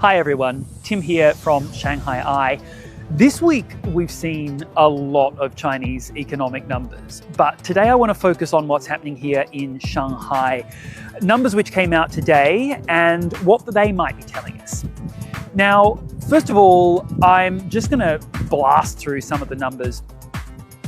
Hi everyone, Tim here from ShanghaiEye. This week we've seen a lot of Chinese economic numbers, but today I want to focus on what's happening here in Shanghai. Numbers which came out today and what they might be telling us. Now, first of all, I'm just going to blast through some of the numbers.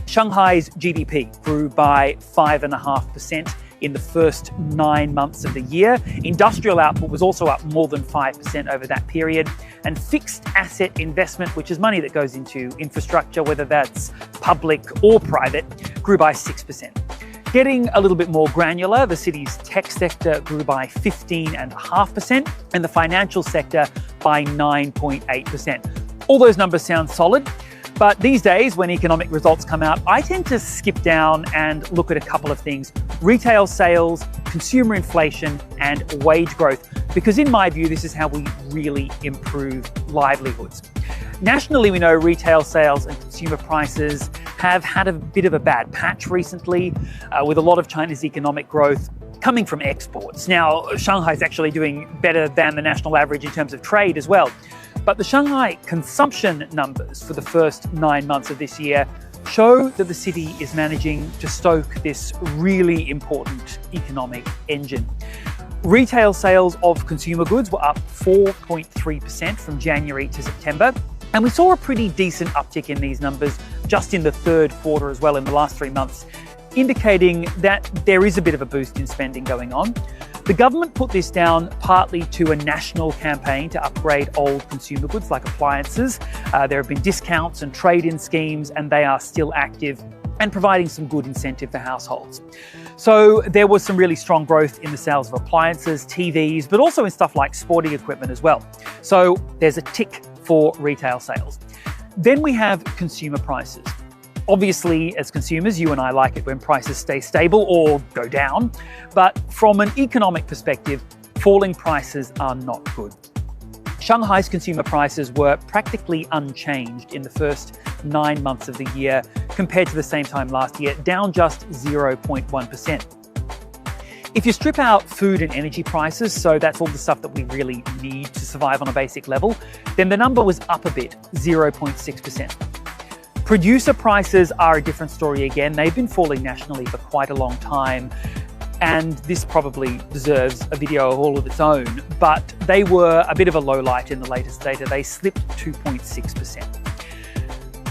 Shanghai's GDP grew by 5.5% in the first 9 months of the year. Industrial output was also up more than 5% over that period. And fixed asset investment, which is money that goes into infrastructure, whether that's public or private, grew by 6%. Getting a little bit more granular, the city's tech sector grew by 15.5% and the financial sector by 9.8%. All those numbers sound solid. But these days, when economic results come out, I tend to skip down and look at a couple of things: retail sales, consumer inflation, and wage growth, because in my view, this is how we really improve livelihoods. Nationally, we know retail sales and consumer prices have had a bit of a bad patch recently, with a lot of China's economic growth coming from exports. Now, Shanghai's actually doing better than the national average in terms of trade as well. But the Shanghai consumption numbers for the first 9 months of this year show that the city is managing to stoke this really important economic engine. Retail sales of consumer goods were up 4.3% from January to September. And we saw a pretty decent uptick in these numbers just in the third quarter as well, in the last 3 months, indicating that there is a bit of a boost in spending going on. The government put this down partly to a national campaign to upgrade old consumer goods like appliances. There have been discounts and trade-in schemes, and they are still active and providing some good incentive for households. So there was some really strong growth in the sales of appliances, TVs, but also in stuff like sporting equipment as well. So there's a tick for retail sales. Then we have consumer prices. Obviously, as consumers, you and I like it when prices stay stable or go down. But from an economic perspective, falling prices are not good. Shanghai's consumer prices were practically unchanged in the first 9 months of the year compared to the same time last year, down just 0.1%. If you strip out food and energy prices, so that's all the stuff that we really need to survive on a basic level, then the number was up a bit, 0.6%. Producer prices are a different story again. They've been falling nationally for quite a long time, and this probably deserves a video all of its own, but they were a bit of a low light in the latest data. They slipped 2.6%.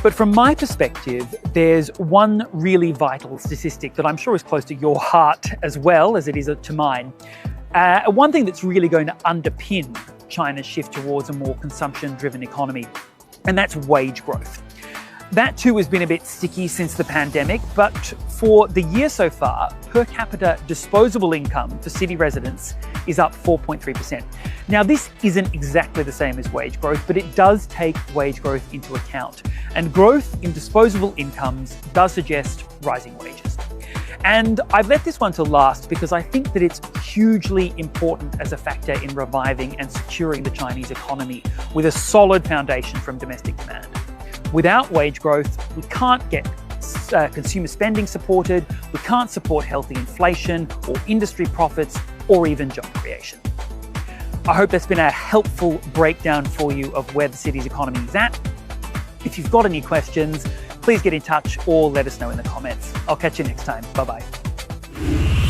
But from my perspective, there's one really vital statistic that I'm sure is close to your heart as well as it is to mine. One thing that's really going to underpin China's shift towards a more consumption-driven economy, and that's wage growth. That too has been a bit sticky since the pandemic, but for the year so far, per capita disposable income for city residents is up 4.3%. Now, this isn't exactly the same as wage growth, but it does take wage growth into account. And growth in disposable incomes does suggest rising wages. And I've let this one to last because I think that it's hugely important as a factor in reviving and securing the Chinese economy with a solid foundation from domestic demand. Without wage growth, we can't get consumer spending supported, we can't support healthy inflation or industry profits or even job creation. I hope that's been a helpful breakdown for you of where the city's economy is at. If you've got any questions, please get in touch or let us know in the comments. I'll catch you next time. Bye-bye.